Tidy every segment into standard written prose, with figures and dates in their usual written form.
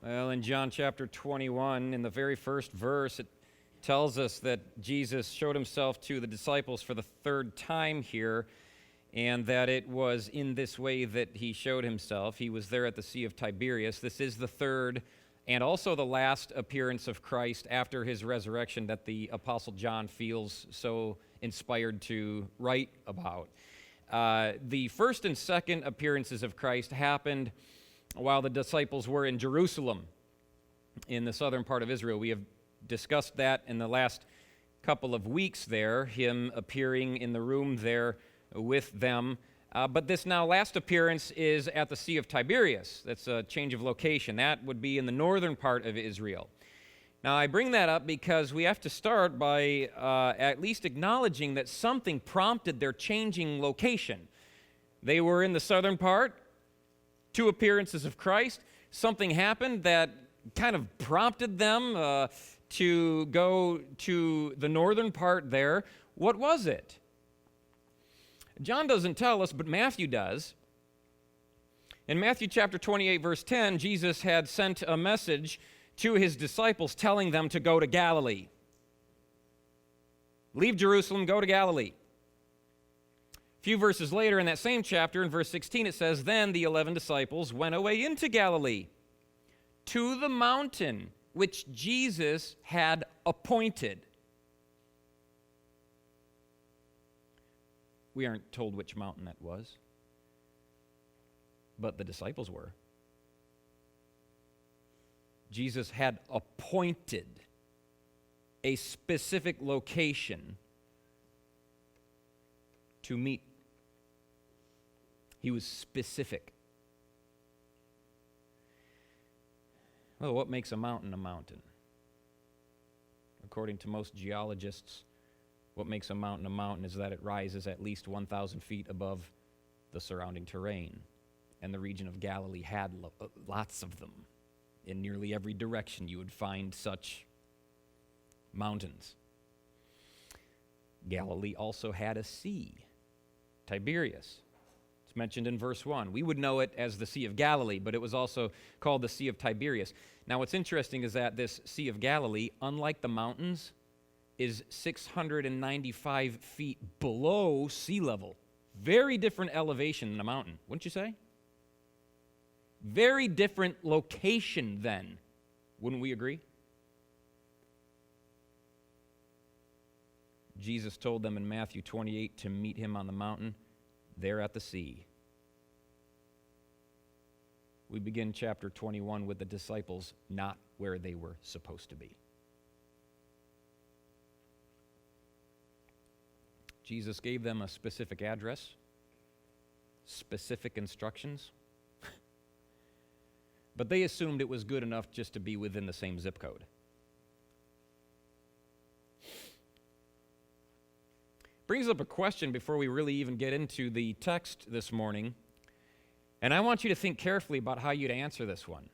Well, in John chapter 21, in the very first verse, it tells us that Jesus showed himself to the disciples for the third time here, and that it was in this way that he showed himself. He was there at the Sea of Tiberias. This is the third and also the last appearance of Christ after his resurrection that the Apostle John feels so inspired to write about. The first and second appearances of Christ happened while the disciples were in Jerusalem, in the southern part of Israel. We have discussed that in the last couple of weeks there, him appearing in the room there with them. But this now last appearance is at the Sea of Tiberias. That's a change of location. That would be in the northern part of Israel. Now, I bring that up because we have to start by at least acknowledging that something prompted their changing location. They were in the southern part, two appearances of Christ. Something happened that kind of prompted them to go to the northern part there. What was it? John doesn't tell us, but Matthew does. In Matthew chapter 28, verse 10, Jesus had sent a message to his disciples telling them to go to Galilee. Leave Jerusalem, go to Galilee. A few verses later in that same chapter, in verse 16, it says, "Then the 11 disciples went away into Galilee, to the mountain which Jesus had appointed." We aren't told which mountain that was, but the disciples were. Jesus had appointed a specific location to meet. He was specific. Well, what makes a mountain a mountain? According to most geologists, what makes a mountain is that it rises at least 1,000 feet above the surrounding terrain. And the region of Galilee had lots of them. In nearly every direction you would find such mountains. Galilee also had a sea, Tiberias. It's mentioned in verse 1. We would know it as the Sea of Galilee, but it was also called the Sea of Tiberias. Now what's interesting is that this Sea of Galilee, unlike the mountains, is 695 feet below sea level. Very different elevation than a mountain, wouldn't you say? Very different location then, wouldn't we agree? Jesus told them in Matthew 28 to meet him on the mountain there at the sea. We begin chapter 21 with the disciples not where they were supposed to be. Jesus gave them a specific address, specific instructions, but they assumed it was good enough just to be within the same zip code. Brings up a question before we really even get into the text this morning, and I want you to think carefully about how you'd answer this one.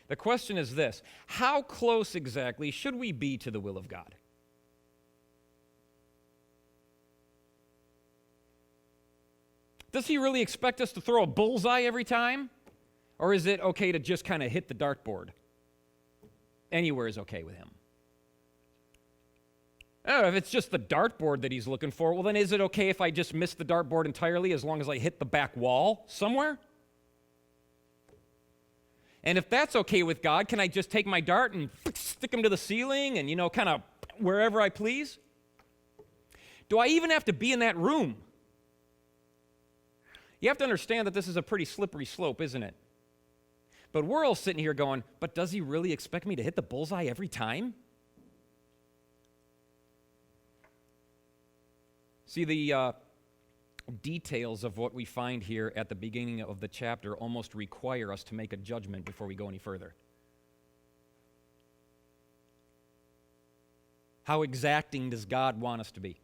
The question is this: how close exactly should we be to the will of God? Does he really expect us to throw a bullseye every time? Or is it okay to just kind of hit the dartboard? Anywhere is okay with him. I don't know, if it's just the dartboard that he's looking for, well then is it okay if I just miss the dartboard entirely as long as I hit the back wall somewhere? And if that's okay with God, can I just take my dart and stick him to the ceiling and, kind of wherever I please? Do I even have to be in that room? You have to understand that this is a pretty slippery slope, isn't it? But we're all sitting here going, but does he really expect me to hit the bullseye every time? See, the details of what we find here at the beginning of the chapter almost require us to make a judgment before we go any further. How exacting does God want us to be?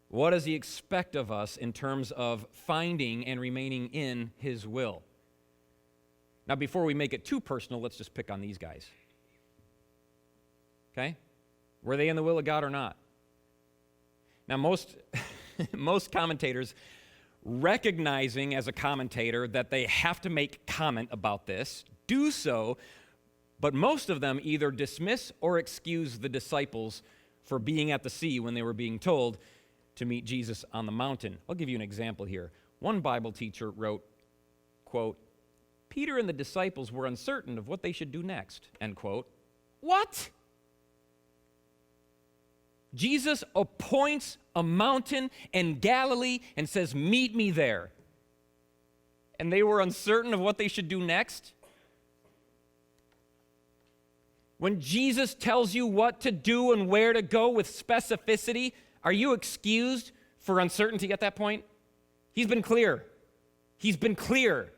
What does he expect of us in terms of finding and remaining in his will? Now, before we make it too personal, let's just pick on these guys. Okay? Were they in the will of God or not? Now, most commentators recognizing as a commentator that they have to make comment about this, do so, but most of them either dismiss or excuse the disciples for being at the sea when they were being told to meet Jesus on the mountain. I'll give you an example here. One Bible teacher wrote, quote, "Peter and the disciples were uncertain of what they should do next," end quote. What? Jesus appoints a mountain in Galilee and says, "Meet me there." And they were uncertain of what they should do next? When Jesus tells you what to do and where to go with specificity, are you excused for uncertainty at that point? He's been clear. He's been clear.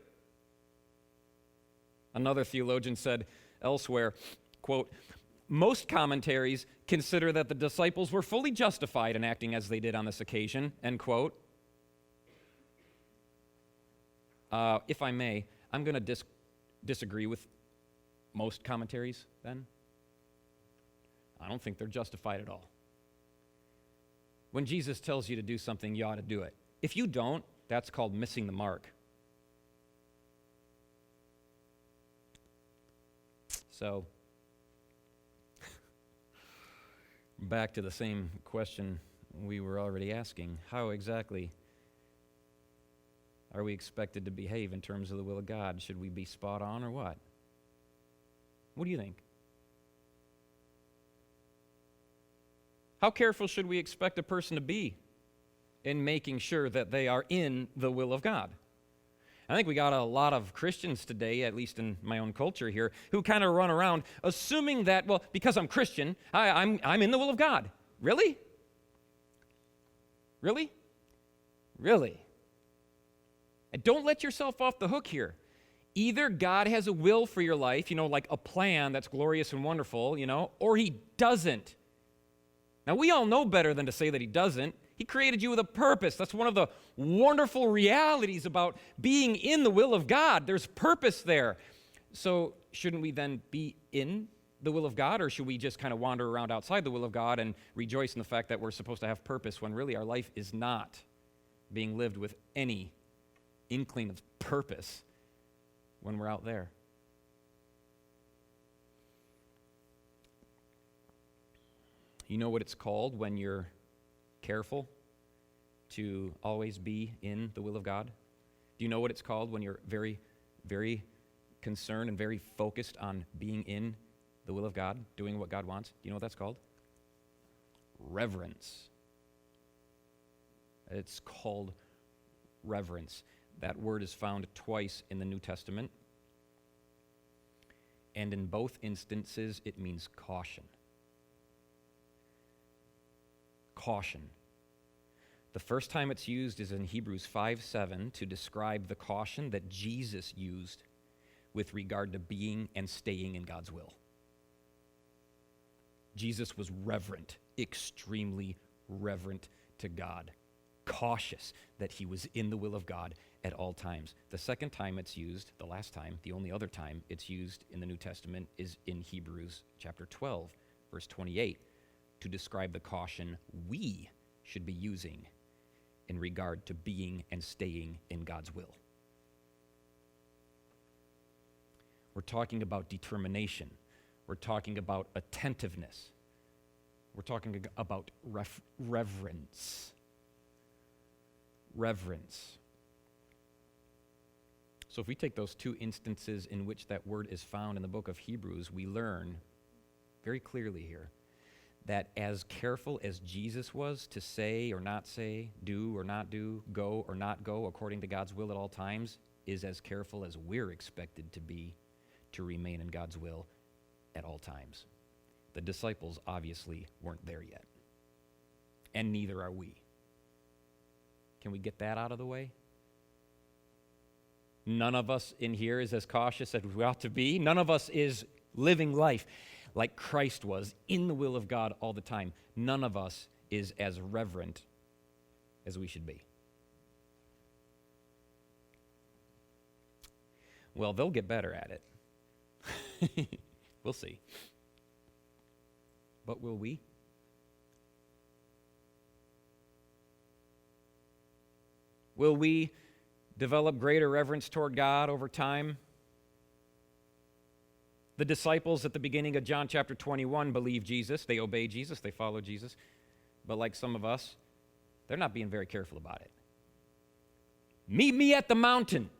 Another theologian said elsewhere, quote, "Most commentaries consider that the disciples were fully justified in acting as they did on this occasion," end quote. If I may, I'm going to disagree with most commentaries then. I don't think they're justified at all. When Jesus tells you to do something, you ought to do it. If you don't, that's called missing the mark. So, back to the same question we were already asking. How exactly are we expected to behave in terms of the will of God? Should we be spot on or what? What do you think? How careful should we expect a person to be in making sure that they are in the will of God? I think we got a lot of Christians today, at least in my own culture here, who kind of run around assuming that, well, because I'm Christian, I'm in the will of God. Really? Really? Really? And don't let yourself off the hook here. Either God has a will for your life, like a plan that's glorious and wonderful, or he doesn't. Now, we all know better than to say that he doesn't. He created you with a purpose. That's one of the wonderful realities about being in the will of God. There's purpose there. So shouldn't we then be in the will of God, or should we just kind of wander around outside the will of God and rejoice in the fact that we're supposed to have purpose when really our life is not being lived with any inkling of purpose when we're out there? You know what it's called when you're careful to always be in the will of God? Do you know what it's called when you're very, very concerned and very focused on being in the will of God, doing what God wants? Do you know what that's called? Reverence. It's called reverence. That word is found twice in the New Testament, and in both instances it means caution. Caution. The first time it's used is in Hebrews 5:7 to describe the caution that Jesus used with regard to being and staying in God's will. Jesus was reverent, extremely reverent to God, cautious that he was in the will of God at all times. The second time it's used, the last time, the only other time it's used in the New Testament is in Hebrews chapter 12, verse 28. To describe the caution we should be using in regard to being and staying in God's will. We're talking about determination. We're talking about attentiveness. We're talking about reverence. Reverence. So if we take those two instances in which that word is found in the book of Hebrews, we learn very clearly here that as careful as Jesus was to say or not say, do or not do, go or not go according to God's will at all times, is as careful as we're expected to be to remain in God's will at all times. The disciples obviously weren't there yet, and neither are we. Can we get that out of the way? None of us in here is as cautious as we ought to be. None of us is living life like Christ was, in the will of God all the time. None of us is as reverent as we should be. Well, they'll get better at it. We'll see. But will we? Will we develop greater reverence toward God over time? The disciples at the beginning of John chapter 21 believe Jesus. They obey Jesus. They follow Jesus. But like some of us, they're not being very careful about it. Meet me at the mountain.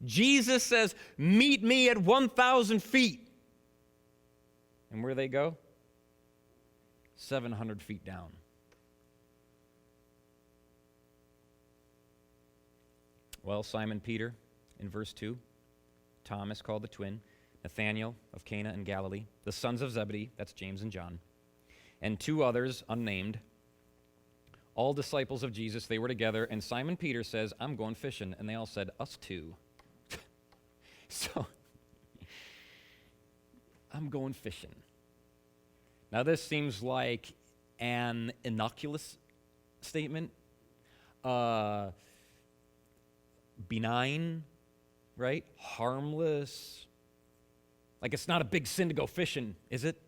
Jesus says, meet me at 1,000 feet. And where they go? 700 feet down. Well, Simon Peter in verse 2, Thomas called the twin, Nathanael of Cana in Galilee, the sons of Zebedee, that's James and John, and two others unnamed, all disciples of Jesus. They were together, and Simon Peter says, I'm going fishing. And they all said, us too. So, I'm going fishing. Now, this seems like an innocuous statement. Benign, right? Harmless. Like it's not a big sin to go fishing, is it?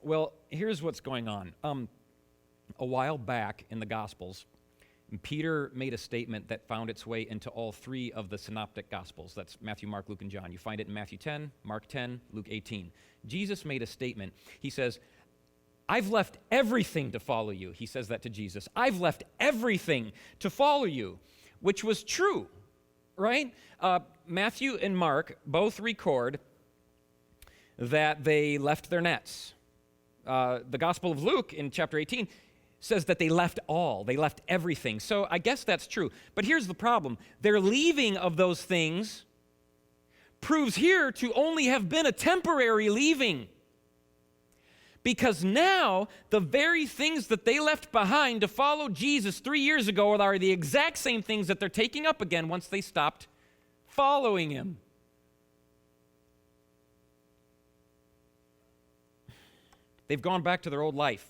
Well, here's what's going on. A while back in the Gospels, Peter made a statement that found its way into all three of the synoptic Gospels. That's Matthew, Mark, Luke, and John. You find it in Matthew 10, Mark 10, Luke 18. Jesus made a statement. He says, I've left everything to follow you. He says that to Jesus. I've left everything to follow you, which was true, right? Matthew and Mark both record that they left their nets. The Gospel of Luke in chapter 18 says that they left all. They left everything. So I guess that's true. But here's the problem. Their leaving of those things proves here to only have been a temporary leaving. Because now, the very things that they left behind to follow Jesus 3 years ago are the exact same things that they're taking up again once they stopped following him. They've gone back to their old life.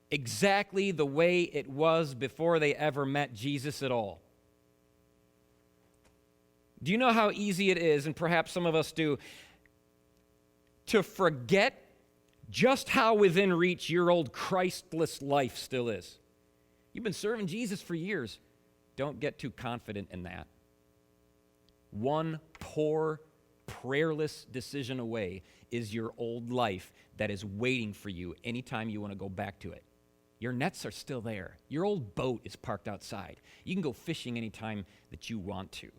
Exactly the way it was before they ever met Jesus at all. Do you know how easy it is, and perhaps some of us do, to forget just how within reach your old Christless life still is? You've been serving Jesus for years. Don't get too confident in that. One poor, prayerless decision away is your old life that is waiting for you anytime you want to go back to it. Your nets are still there. Your old boat is parked outside. You can go fishing anytime that you want to.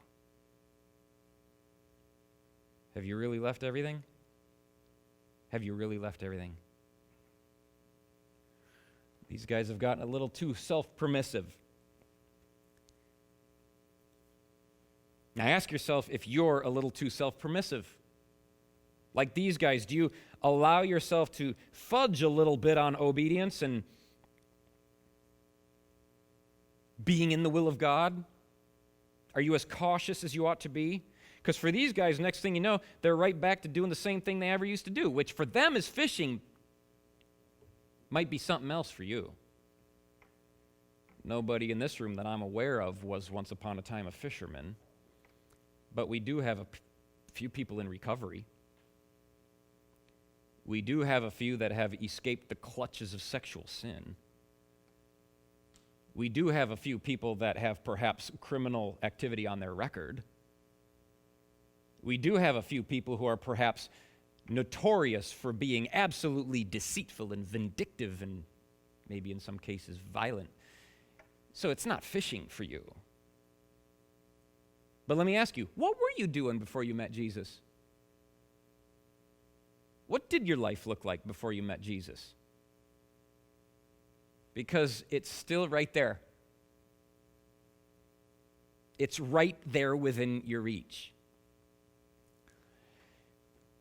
Have you really left everything? Have you really left everything? These guys have gotten a little too self-permissive. Now ask yourself if you're a little too self-permissive. Like these guys, do you allow yourself to fudge a little bit on obedience and being in the will of God? Are you as cautious as you ought to be? Because for these guys, next thing you know, they're right back to doing the same thing they ever used to do, which for them is fishing, might be something else for you. Nobody in this room that I'm aware of was once upon a time a fisherman, but we do have a few people in recovery. We do have a few that have escaped the clutches of sexual sin. We do have a few people that have perhaps criminal activity on their record. We do have a few people who are perhaps notorious for being absolutely deceitful and vindictive and maybe in some cases violent. So it's not fishing for you. But let me ask you, what were you doing before you met Jesus? What did your life look like before you met Jesus? Because it's still right there. It's right there within your reach.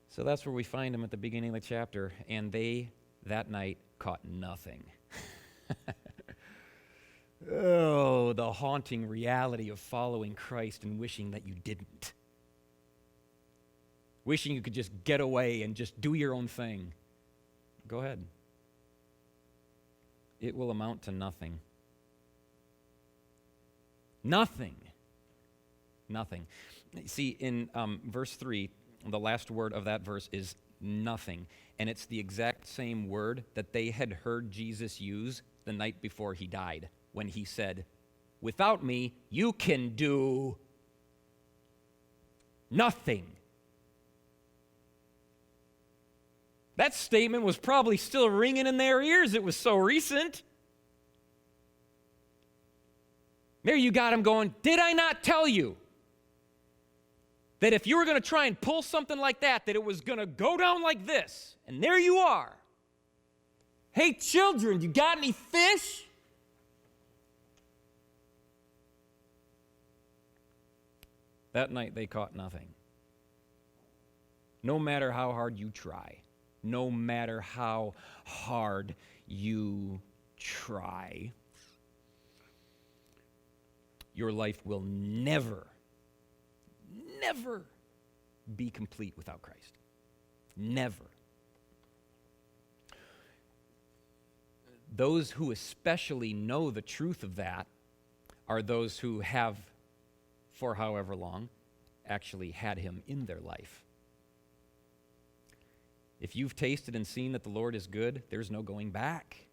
So that's where we find him at the beginning of the chapter. And they, that night, caught nothing. Oh, the haunting reality of following Christ and wishing that you didn't. Wishing you could just get away and just do your own thing. Go ahead. It will amount to nothing. Nothing. Nothing. See, in verse 3, the last word of that verse is nothing. And it's the exact same word that they had heard Jesus use the night before he died when he said, "Without me, you can do nothing." That statement was probably still ringing in their ears. It was so recent. There you got him going, "Did I not tell you that if you were going to try and pull something like that it was going to go down like this?" And there you are. "Hey, children, you got any fish?" That night they caught nothing. No matter how hard you try, no matter how hard you try, your life will never be complete without Christ. Never. Those who especially know the truth of that are those who have, for however long, actually had him in their life. If you've tasted and seen that the Lord is good, there's no going back.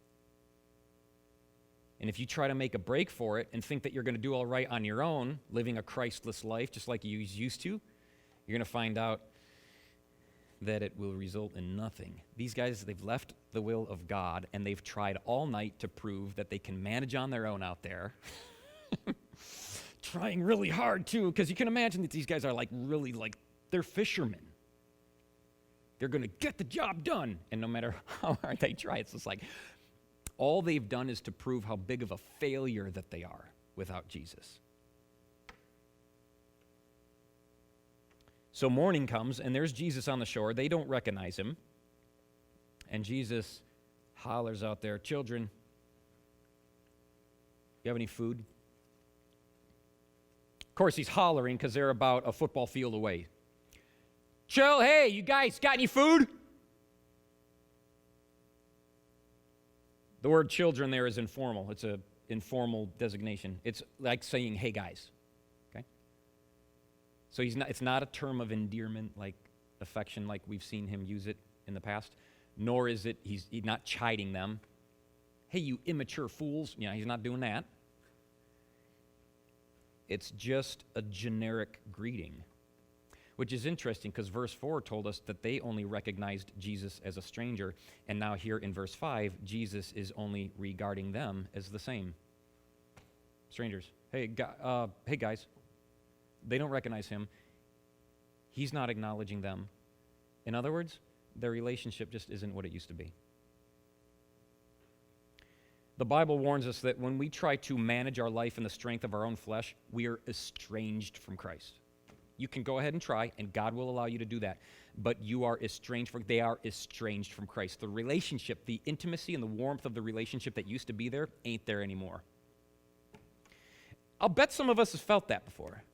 And if you try to make a break for it and think that you're going to do all right on your own, living a Christless life just like you used to, you're going to find out that it will result in nothing. These guys, they've left the will of God, and they've tried all night to prove that they can manage on their own out there. Trying really hard, too, because you can imagine that these guys are really they're fishermen. They're going to get the job done. And no matter how hard they try, it's just all they've done is to prove how big of a failure that they are without Jesus. So morning comes, and there's Jesus on the shore. They don't recognize him. And Jesus hollers out there, "Children, you have any food?" Of course, he's hollering because they're about a football field away. "Chill, hey, you guys got any food?" The word children there is informal. It's an informal designation. It's like saying, "Hey, guys." Okay? So it's not a term of endearment, like affection, like we've seen him use it in the past, nor is it, he's not chiding them. "Hey, you immature fools." He's not doing that. It's just a generic greeting, which is interesting because verse 4 told us that they only recognized Jesus as a stranger, and now here in verse 5, Jesus is only regarding them as the same. Strangers. Hey, guys. They don't recognize him. He's not acknowledging them. In other words, their relationship just isn't what it used to be. The Bible warns us that when we try to manage our life in the strength of our own flesh, we are estranged from Christ. You can go ahead and try, and God will allow you to do that. But they are estranged from Christ. The relationship, the intimacy and the warmth of the relationship that used to be there ain't there anymore. I'll bet some of us have felt that before.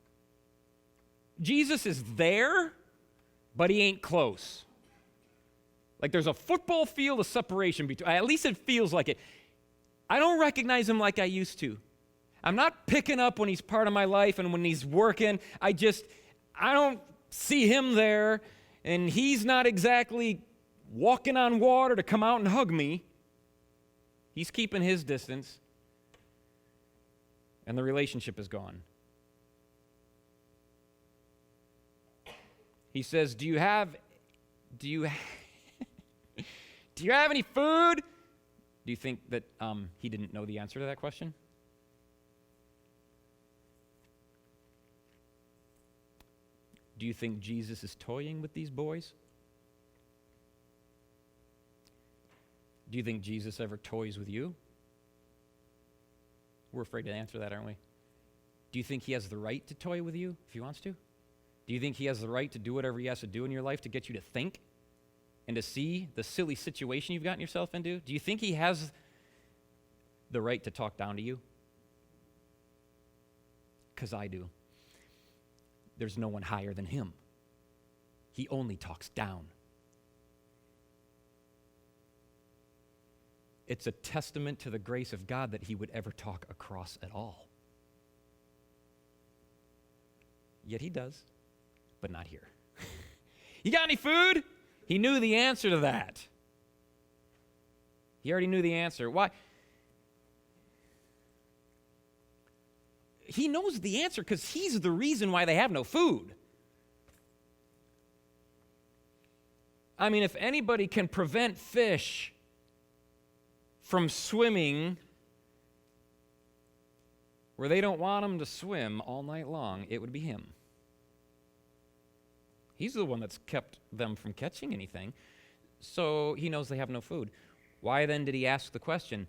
Jesus is there, but he ain't close. Like there's a football field of separation between, at least it feels like it. I don't recognize him like I used to. I'm not picking up when he's part of my life and when he's working. I don't see him there, and he's not exactly walking on water to come out and hug me. He's keeping his distance, and the relationship is gone. He says, do you have any food? Do you think that he didn't know the answer to that question? Do you think Jesus is toying with these boys? Do you think Jesus ever toys with you? We're afraid to answer that, aren't we? Do you think he has the right to toy with you if he wants to? Do you think he has the right to do whatever he has to do in your life to get you to think and to see the silly situation you've gotten yourself into? Do you think he has the right to talk down to you? Because I do. There's no one higher than him. He only talks down. It's a testament to the grace of God that he would ever talk across at all. Yet he does, but not here. You got any food? He knew the answer to that. He already knew the answer. Why? he knows the answer because he's the reason why they have no food. I mean, if anybody can prevent fish from swimming where they don't want them to swim all night long, it would be him. He's the one that's kept them from catching anything. So he knows they have no food. Why then did he ask the question?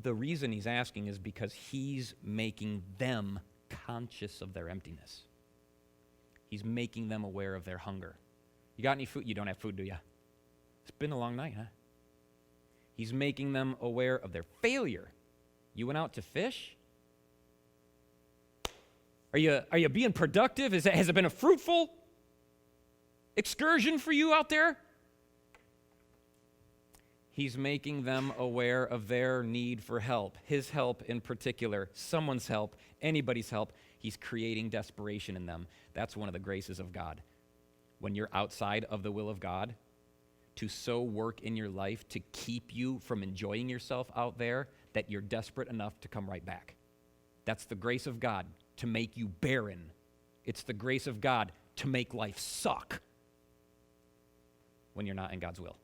The reason he's asking is because he's making them conscious of their emptiness. He's making them aware of their hunger. You got any food? You don't have food, do you? It's been a long night, huh? He's making them aware of their failure. You went out to fish? Are you being productive? Has it been a fruitful excursion for you out there? He's making them aware of their need for help, his help in particular, someone's help, anybody's help. He's creating desperation in them. That's one of the graces of God. When you're outside of the will of God, to so work in your life to keep you from enjoying yourself out there that you're desperate enough to come right back. That's the grace of God, to make you barren. It's the grace of God to make life suck when you're not in God's will.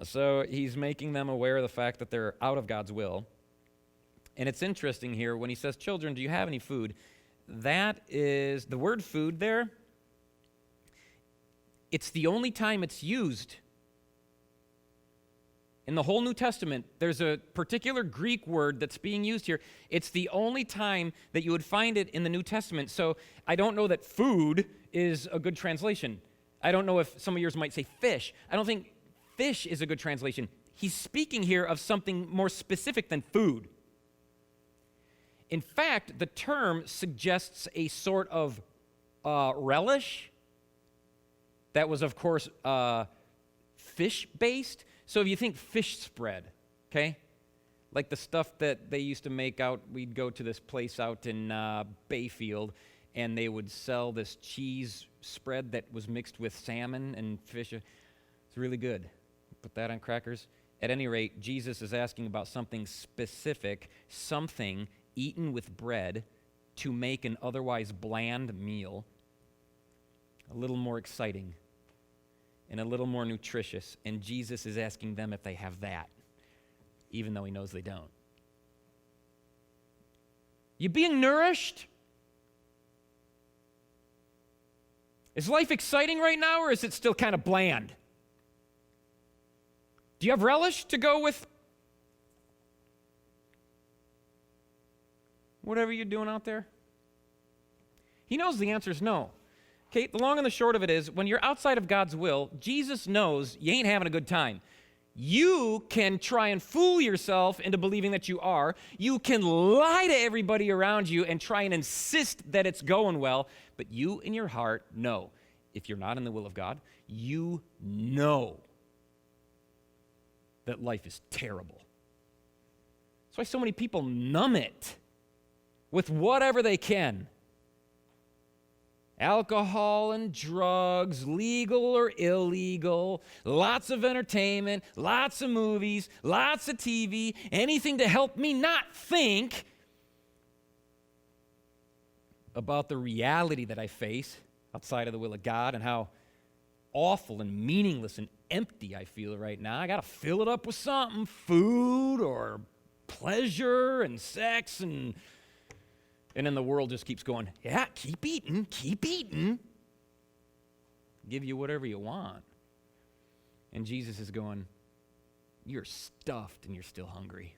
So he's making them aware of the fact that they're out of God's will. And it's interesting here, when he says, children, do you have any food? That is, the word food there, it's the only time it's used. In the whole New Testament, there's a particular Greek word that's being used here. It's the only time that you would find it in the New Testament. So I don't know that food is a good translation. I don't know if some of yours might say fish. I don't think fish is a good translation. He's speaking here of something more specific than food. In fact, the term suggests a sort of relish that was, of course, fish-based. So if you think fish spread, okay, like the stuff that they used to make out, we'd go to this place out in Bayfield, and they would sell this cheese spread that was mixed with salmon and fish. It's really good. Put that on crackers. At any rate, Jesus is asking about something specific, something eaten with bread to make an otherwise bland meal a little more exciting and a little more nutritious. And Jesus is asking them if they have that, even though he knows they don't. You being nourished? Is life exciting right now, or is it still kind of bland? Do you have relish to go with whatever you're doing out there? He knows the answer is no. Okay, the long and the short of it is, when you're outside of God's will, Jesus knows you ain't having a good time. You can try and fool yourself into believing that you are. You can lie to everybody around you and try and insist that it's going well, but you in your heart know, if you're not in the will of God, you know that life is terrible. That's why so many people numb it with whatever they can. Alcohol and drugs, legal or illegal, lots of entertainment, lots of movies, lots of TV, anything to help me not think about the reality that I face outside of the will of God and how awful and meaningless and empty I feel right now. I got to fill it up with something, food or pleasure and sex, and then the world just keeps going, yeah, keep eating, give you whatever you want. And Jesus is going, you're stuffed and you're still hungry.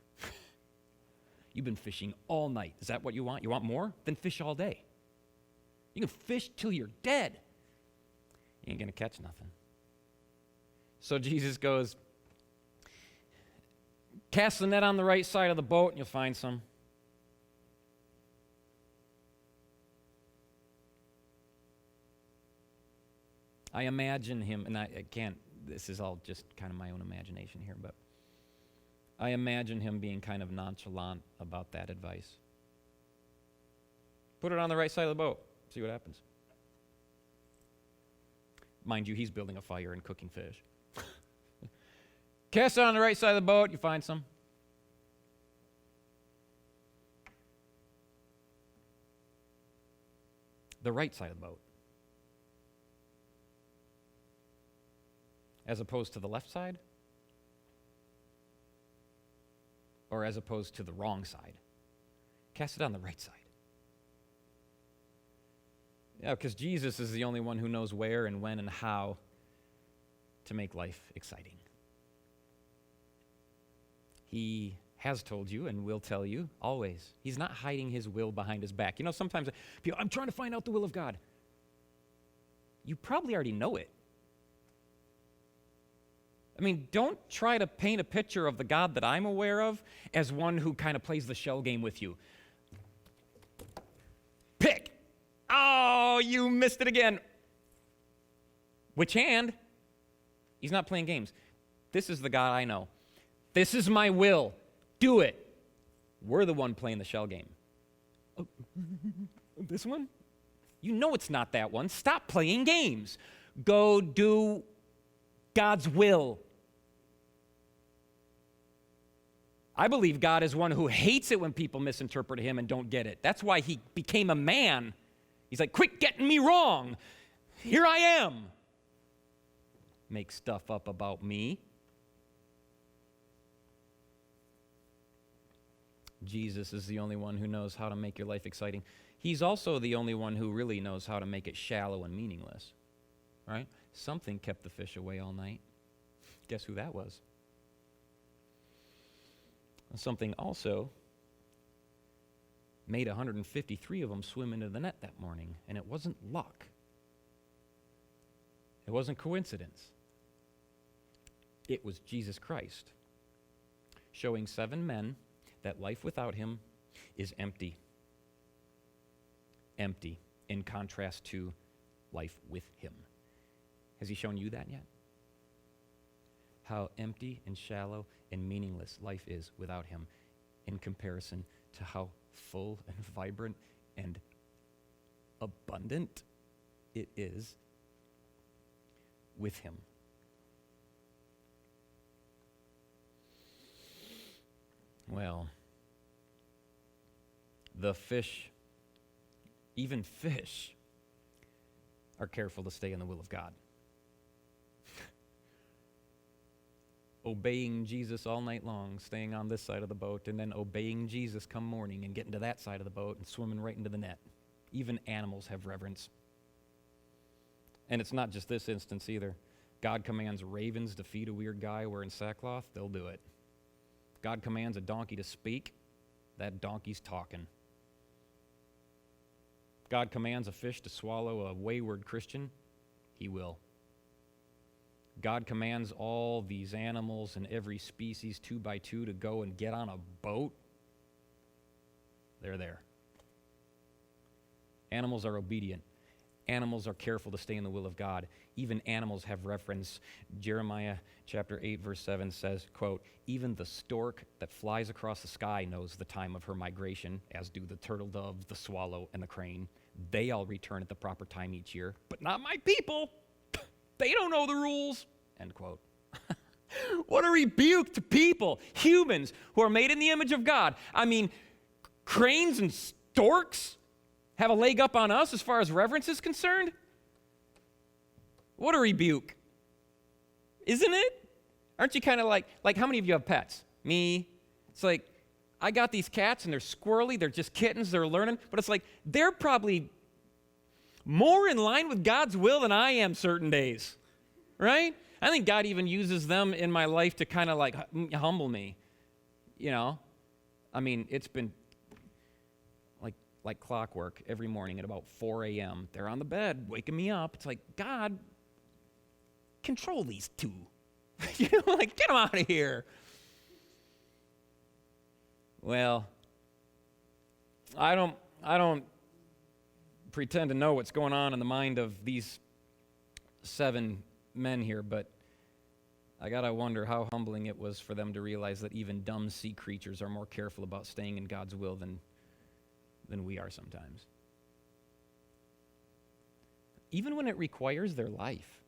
You've been fishing all night. Is that what you want? You want more? Then fish all day. You can fish till you're dead. You ain't going to catch nothing. So Jesus goes, cast the net on the right side of the boat and you'll find some. I imagine him, and I can't, this is all just kind of my own imagination here, but I imagine him being kind of nonchalant about that advice. Put it on the right side of the boat, see what happens. Mind you, he's building a fire and cooking fish. Cast it on the right side of the boat, you find some. The right side of the boat. As opposed to the left side? Or as opposed to the wrong side? Cast it on the right side. Yeah, because Jesus is the only one who knows where and when and how to make life exciting. He has told you and will tell you always. He's not hiding his will behind his back. You know, sometimes people, I'm trying to find out the will of God. You probably already know it. I mean, don't try to paint a picture of the God that I'm aware of as one who kind of plays the shell game with you. Pick. Oh, you missed it again. Which hand? He's not playing games. This is the God I know. This is my will. Do it. We're the one playing the shell game. Oh, this one? You know it's not that one. Stop playing games. Go do God's will. I believe God is one who hates it when people misinterpret him and don't get it. That's why he became a man. He's like, quit getting me wrong. Here I am. Make stuff up about me. Jesus is the only one who knows how to make your life exciting. He's also the only one who really knows how to make it shallow and meaningless. Right? Something kept the fish away all night. Guess who that was? Something also made 153 of them swim into the net that morning, and it wasn't luck. It wasn't coincidence. It was Jesus Christ showing 7 men that life without him is empty. Empty, in contrast to life with him. Has he shown you that yet? How empty and shallow and meaningless life is without him in comparison to how full and vibrant and abundant it is with him. Well, the fish, even fish, are careful to stay in the will of God. Obeying Jesus all night long, staying on this side of the boat, and then obeying Jesus come morning and getting to that side of the boat and swimming right into the net. Even animals have reverence. And it's not just this instance either. God commands ravens to feed a weird guy wearing sackcloth, they'll do it. God commands a donkey to speak, that donkey's talking. God commands a fish to swallow a wayward Christian, he will. God commands all these animals and every species 2 by 2 to go and get on a boat. They're there. Animals are obedient. Animals are careful to stay in the will of God. Even animals have reference. Jeremiah chapter 8, verse 7 says, quote, even the stork that flies across the sky knows the time of her migration, as do the turtle dove, the swallow, and the crane. They all return at the proper time each year, but not my people. They don't know the rules, end quote. What a rebuke to people, humans who are made in the image of God. I mean, cranes and storks have a leg up on us as far as reverence is concerned? What a rebuke. Isn't it? Aren't you kind of like how many of you have pets? Me. It's like, I got these cats and they're squirrely, they're just kittens, they're learning, but it's like, they're probably more in line with God's will than I am certain days, right? I think God even uses them in my life to kind of like humble me, you know? I mean, it's been like clockwork every morning at about 4 a.m. They're on the bed waking me up. It's like, God, control these two. You know, like, get them out of here. Well, I don't pretend to know what's going on in the mind of these 7 men here, but I gotta wonder how humbling it was for them to realize that even dumb sea creatures are more careful about staying in God's will than we are sometimes. Even when it requires their life.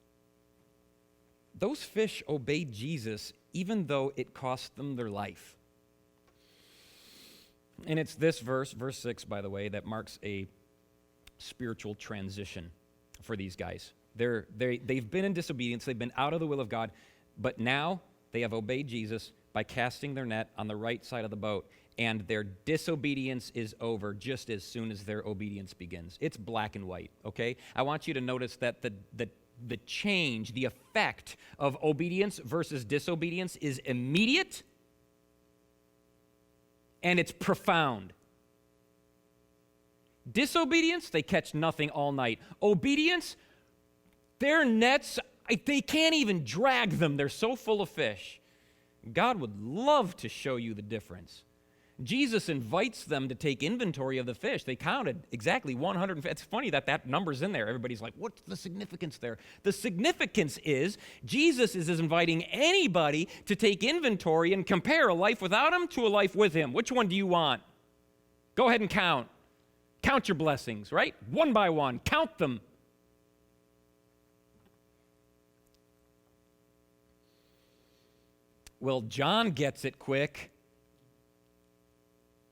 those fish obeyed Jesus even though it cost them their life. And it's this verse 6, by the way, that marks a spiritual transition for these guys. They've been in disobedience, they've been out of the will of God, but now they have obeyed Jesus by casting their net on the right side of the boat, and their disobedience is over just as soon as their obedience begins. It's black and white, okay? I want you to notice that the change, the effect of obedience versus disobedience is immediate, and it's profound. Disobedience, they catch nothing all night. Obedience, their nets, they can't even drag them. They're so full of fish. God would love to show you the difference. Jesus invites them to take inventory of the fish. They counted exactly 100. It's funny that number's in there. Everybody's like, what's the significance there? The significance is Jesus is inviting anybody to take inventory and compare a life without him to a life with him. Which one do you want? Go ahead and count. Count your blessings, right? One by one. Count them. Well, John gets it quick.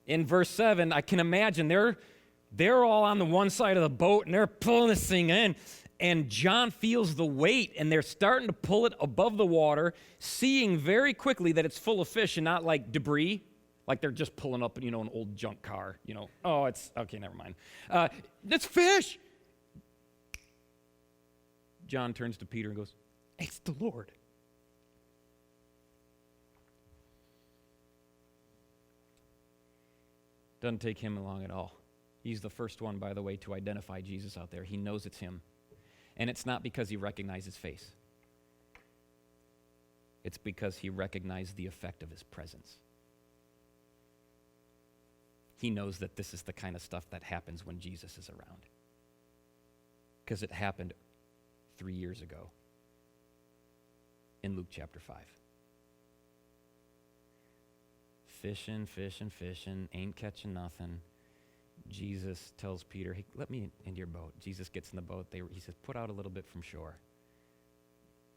In verse 7, I can imagine they're all on the one side of the boat, and they're pulling this thing in, and John feels the weight, and they're starting to pull it above the water, seeing very quickly that it's full of fish and not like debris, like they're just pulling up, an old junk car, Oh, it's, okay, never mind. It's fish! John turns to Peter and goes, it's the Lord. Doesn't take him long at all. He's the first one, by the way, to identify Jesus out there. He knows it's him. And it's not because he recognized his face. It's because he recognized the effect of his presence. He knows that this is the kind of stuff that happens when Jesus is around. Because it happened 3 years ago in Luke chapter 5. Fishing, ain't catching nothing. Jesus tells Peter, hey, let me into your boat. Jesus gets in the boat. He says, put out a little bit from shore.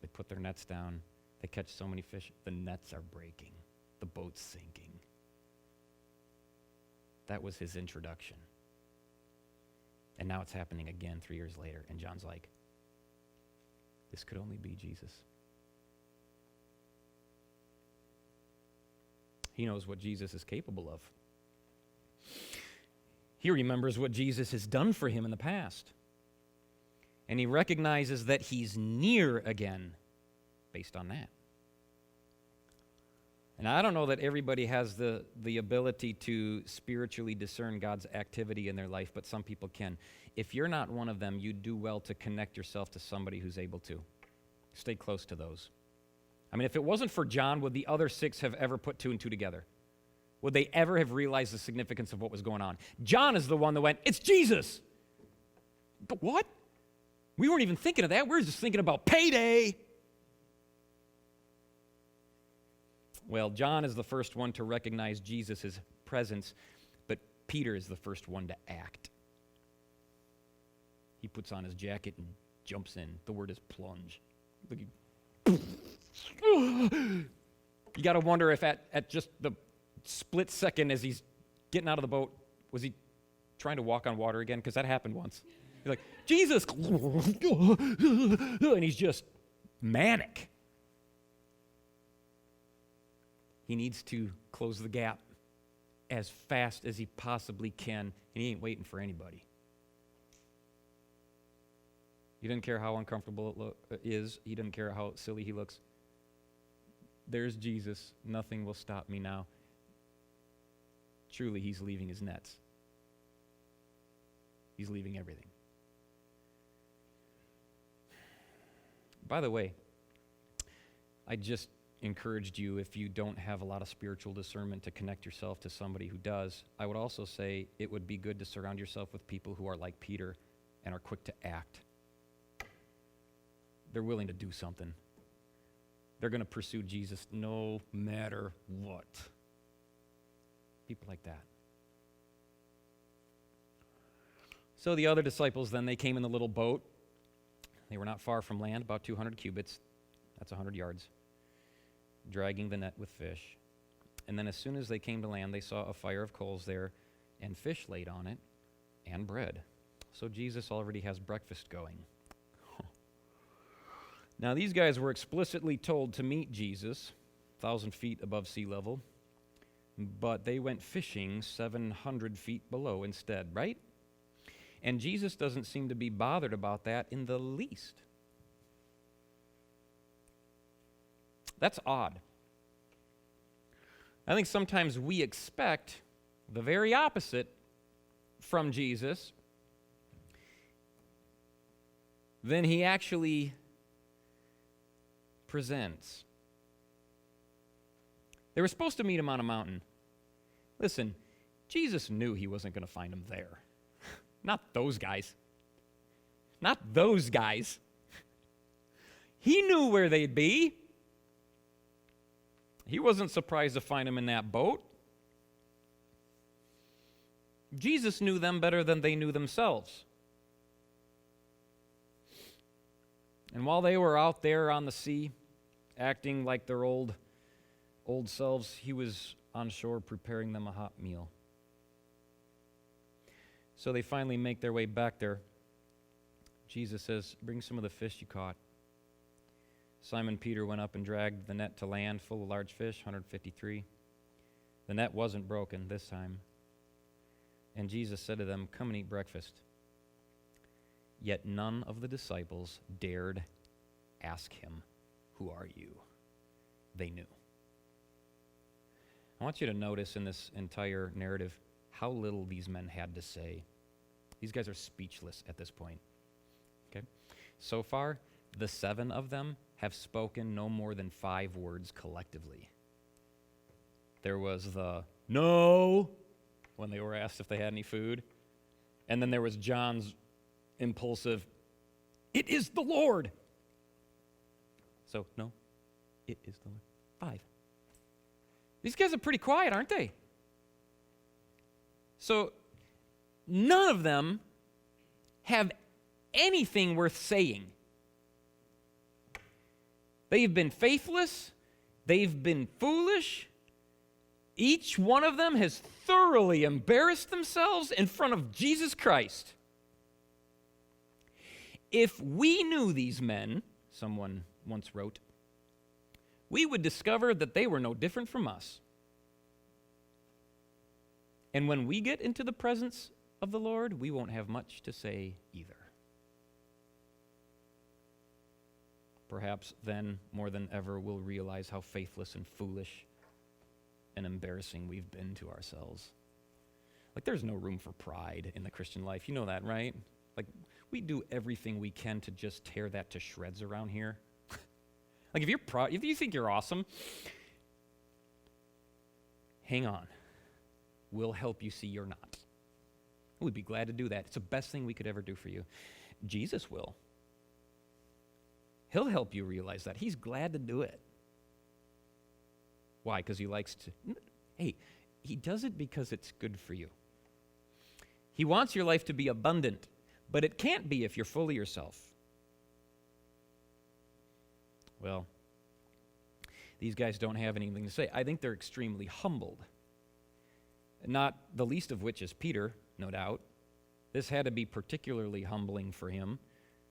They put their nets down. They catch so many fish, the nets are breaking. The boat's sinking. That was his introduction. And now it's happening again 3 years later. And John's like, this could only be Jesus. He knows what Jesus is capable of. He remembers what Jesus has done for him in the past. And he recognizes that he's near again based on that. And I don't know that everybody has the ability to spiritually discern God's activity in their life, but some people can. If you're not one of them, you do well to connect yourself to somebody who's able to. Stay close to those. I mean, if it wasn't for John, would the other 6 have ever put 2 and 2 together? Would they ever have realized the significance of what was going on? John is the one that went, it's Jesus. But what? We weren't even thinking of that. We were just thinking about payday. Well, John is the first one to recognize Jesus' presence, but Peter is the first one to act. He puts on his jacket and jumps in. The word is plunge. You got to wonder if at just the split second as he's getting out of the boat, was he trying to walk on water again? Because that happened once. He's like, Jesus! And he's just manic. He needs to close the gap as fast as he possibly can, and he ain't waiting for anybody. He doesn't care how uncomfortable it is. He doesn't care how silly he looks. There's Jesus. Nothing will stop me now. Truly, he's leaving his nets. He's leaving everything. By the way, I just encouraged you, if you don't have a lot of spiritual discernment, to connect yourself to somebody who does. I would also say it would be good to surround yourself with people who are like Peter and are quick to act. They're willing to do something. They're going to pursue Jesus no matter what. People like that. So the other disciples then, they came in the little boat. They were not far from land, about 200 cubits. that's 100 yards, dragging the net with fish. And then as soon as they came to land, they saw a fire of coals there and fish laid on it and bread. So Jesus already has breakfast going. Now, these guys were explicitly told to meet Jesus 1,000 feet above sea level, but they went fishing 700 feet below instead, right? And Jesus doesn't seem to be bothered about that in the least. That's odd. I think sometimes we expect the very opposite from Jesus than he actually presents. They were supposed to meet him on a mountain. Listen, Jesus knew he wasn't going to find him there. Not those guys. Not those guys. He knew where they'd be. He wasn't surprised to find him in that boat. Jesus knew them better than they knew themselves. And while they were out there on the sea, acting like their old selves, he was on shore preparing them a hot meal. So they finally make their way back there. Jesus says, "Bring some of the fish you caught." Simon Peter went up and dragged the net to land full of large fish, 153. The net wasn't broken this time. And Jesus said to them, "Come and eat breakfast." Yet none of the disciples dared ask him, "Who are you?" They knew. I want you to notice in this entire narrative how little these men had to say. These guys are speechless at this point. Okay? So far, the 7 of them have spoken no more than 5 words collectively. There was the "no" when they were asked if they had any food. And then there was John's impulsive, "It is the Lord." So, no, it is the Lord. 5. These guys are pretty quiet, aren't they? So, none of them have anything worth saying. They've been faithless. They've been foolish. Each one of them has thoroughly embarrassed themselves in front of Jesus Christ. If we knew these men, someone once wrote, we would discover that they were no different from us. And when we get into the presence of the Lord, we won't have much to say either. Perhaps then, more than ever, we'll realize how faithless and foolish and embarrassing we've been to ourselves. Like, there's no room for pride in the Christian life. You know that, right? Like, we do everything we can to just tear that to shreds around here. Like, if you're proud, if you think you're awesome, hang on. We'll help you see you're not. We'd be glad to do that. It's the best thing we could ever do for you. Jesus will. He'll help you realize that. He's glad to do it. Why? Because he likes to. Hey, he does it because it's good for you. He wants your life to be abundant, but it can't be if you're full of yourself. Well, these guys don't have anything to say. I think they're extremely humbled. Not the least of which is Peter, no doubt. This had to be particularly humbling for him,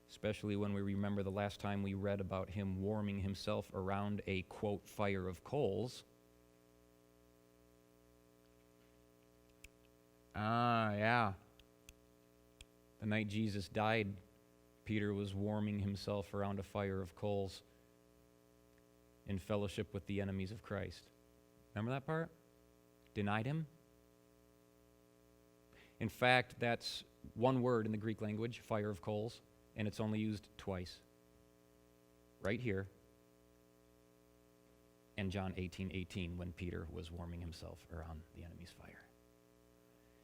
especially when we remember the last time we read about him warming himself around a, quote, fire of coals. Yeah. The night Jesus died, Peter was warming himself around a fire of coals in fellowship with the enemies of Christ. Remember that part? Denied him? In fact, that's one word in the Greek language, fire of coals, and it's only used twice. Right here, and John 18:18, when Peter was warming himself around the enemy's fire.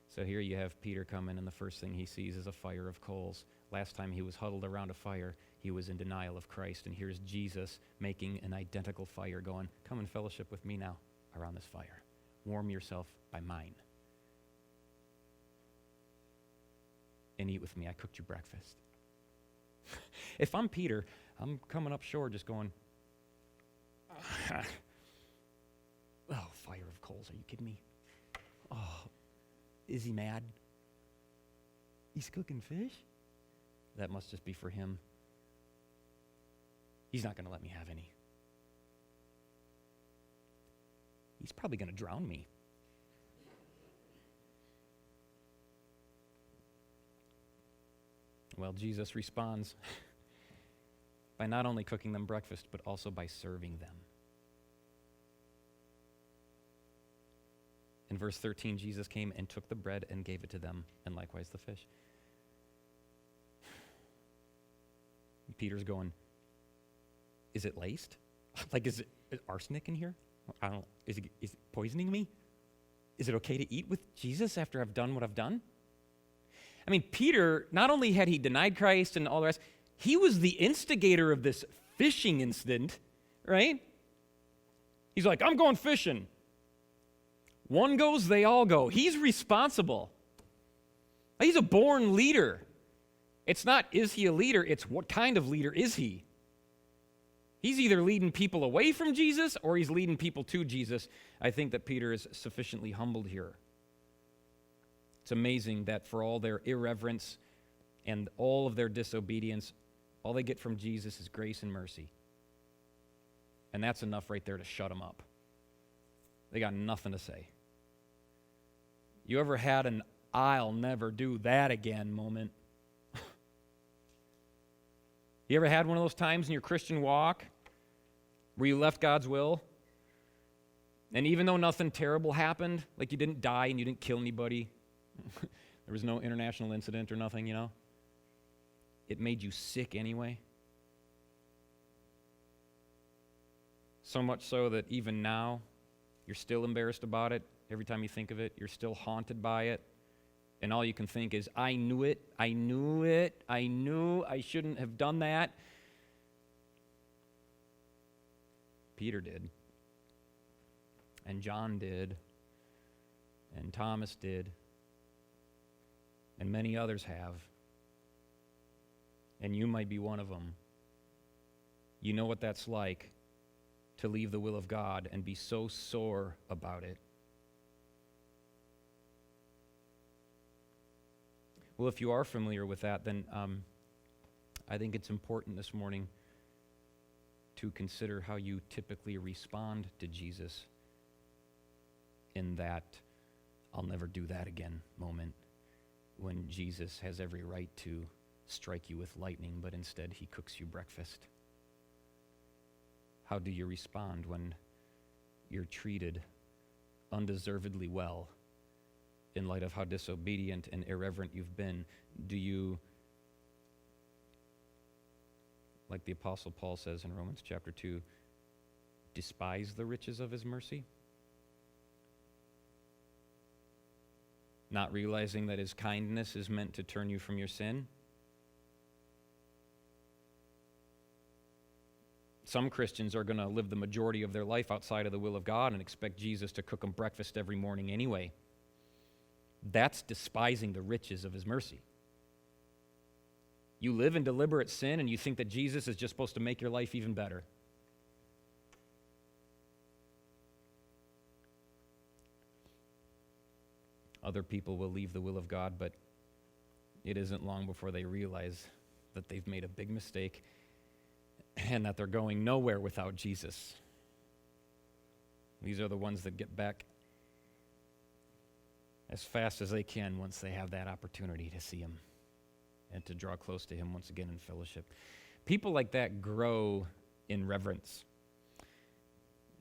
So here you have Peter come in, and the first thing he sees is a fire of coals. Last time he was huddled around a fire, he was in denial of Christ, and here's Jesus making an identical fire, going, "Come and fellowship with me now around this fire. Warm yourself by mine. And eat with me. I cooked you breakfast." If I'm Peter, I'm coming up shore just going, Oh, fire of coals. Are you kidding me? Oh, is he mad? He's cooking fish? That must just be for him. He's not going to let me have any. He's probably going to drown me. Well, Jesus responds by not only cooking them breakfast, but also by serving them. In verse 13, Jesus came and took the bread and gave it to them, and likewise the fish. Peter's going, is it laced? Like, is arsenic in here? I don't. Is it poisoning me? Is it okay to eat with Jesus after I've done what I've done? I mean, Peter, not only had he denied Christ and all the rest, he was the instigator of this fishing incident, right? He's like, I'm going fishing. One goes, they all go. He's responsible. He's a born leader. It's not, is he a leader? It's what kind of leader is he? He's either leading people away from Jesus or he's leading people to Jesus. I think that Peter is sufficiently humbled here. It's amazing that for all their irreverence and all of their disobedience, all they get from Jesus is grace and mercy. And that's enough right there to shut them up. They got nothing to say. You ever had an I'll never do that again moment? You ever had one of those times in your Christian walk where you left God's will? And even though nothing terrible happened, like you didn't die and you didn't kill anybody, there was no international incident or nothing, it made you sick anyway. So much so that even now, you're still embarrassed about it. Every time you think of it, you're still haunted by it. And all you can think is, I knew it, I knew I shouldn't have done that. Peter did. And John did. And Thomas did. And many others have. And you might be one of them. You know what that's like to leave the will of God and be so sore about it. Well, if you are familiar with that, then I think it's important this morning to consider how you typically respond to Jesus in that I'll never do that again moment when Jesus has every right to strike you with lightning, but instead he cooks you breakfast. How do you respond when you're treated undeservedly well in light of how disobedient and irreverent you've been? Do you, like the Apostle Paul says in Romans chapter 2, despise the riches of his mercy? Not realizing that his kindness is meant to turn you from your sin? Some Christians are going to live the majority of their life outside of the will of God and expect Jesus to cook them breakfast every morning anyway. That's despising the riches of his mercy. You live in deliberate sin and you think that Jesus is just supposed to make your life even better. Other people will leave the will of God, but it isn't long before they realize that they've made a big mistake and that they're going nowhere without Jesus. These are the ones that get back as fast as they can once they have that opportunity to see him and to draw close to him once again in fellowship. People like that grow in reverence.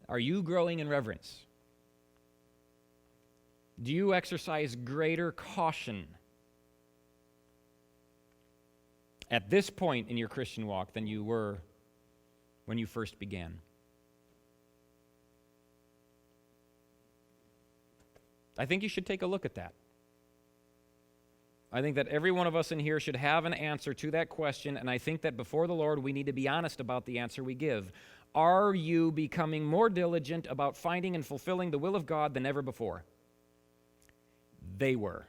Are you growing in reverence? Do you exercise greater caution at this point in your Christian walk than you were when you first began? I think you should take a look at that. I think that every one of us in here should have an answer to that question, and I think that before the Lord we need to be honest about the answer we give. Are you becoming more diligent about finding and fulfilling the will of God than ever before? They were.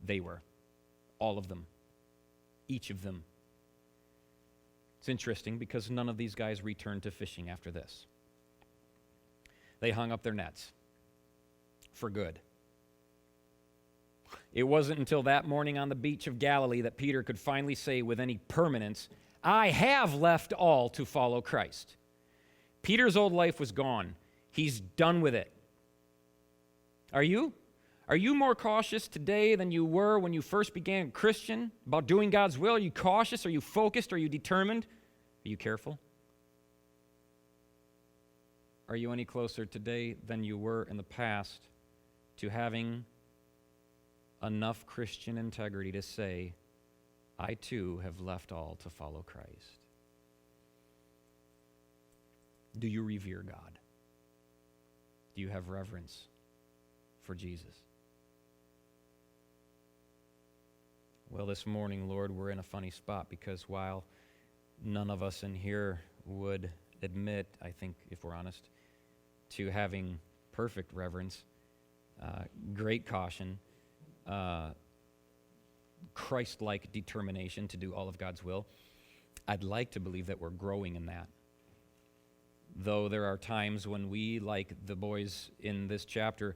They were. All of them. Each of them. It's interesting because none of these guys returned to fishing after this. They hung up their nets for good. It wasn't until that morning on the beach of Galilee that Peter could finally say with any permanence, I have left all to follow Christ. Peter's old life was gone. He's done with it. Are you? Are you more cautious today than you were when you first began Christian about doing God's will? Are you cautious? Are you focused? Are you determined? Are you careful? Are you any closer today than you were in the past to having enough Christian integrity to say, I too have left all to follow Christ? Do you revere God? Do you have reverence for Jesus? Well, this morning, Lord, we're in a funny spot because while none of us in here would admit, I think, if we're honest, to having perfect reverence, great caution, Christ-like determination to do all of God's will, I'd like to believe that we're growing in that. Though there are times when we, like the boys in this chapter,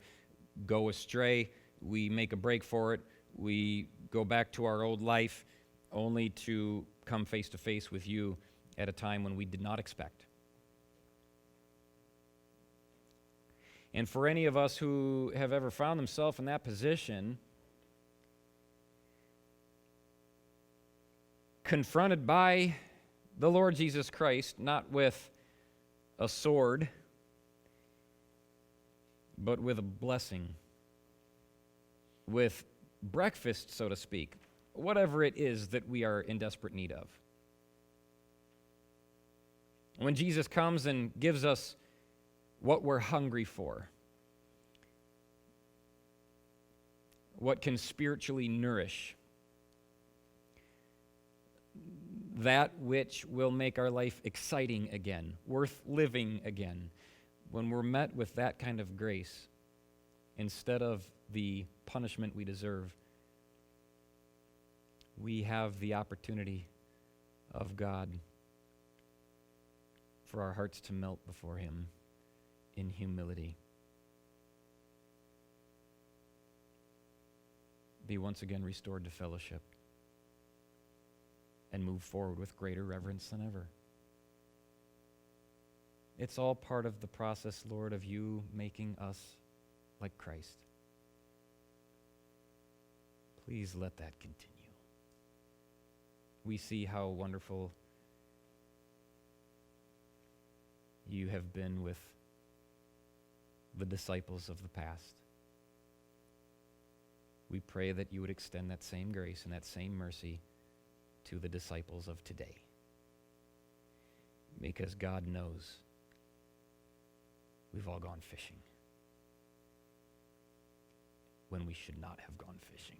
go astray, we make a break for it, we go back to our old life, only to come face to face with you at a time when we did not expect. And for any of us who have ever found themselves in that position, confronted by the Lord Jesus Christ, not with a sword, but with a blessing, with breakfast, so to speak, whatever it is that we are in desperate need of. When Jesus comes and gives us what we're hungry for, what can spiritually nourish, that which will make our life exciting again, worth living again. When we're met with that kind of grace, instead of the punishment we deserve, we have the opportunity of God for our hearts to melt before Him in humility. Be once again restored to fellowship and move forward with greater reverence than ever. It's all part of the process, Lord, of you making us like Christ. Please let that continue. We see how wonderful you have been with the disciples of the past. We pray that you would extend that same grace and that same mercy to the disciples of today. Because God knows we've all gone fishing when we should not have gone fishing.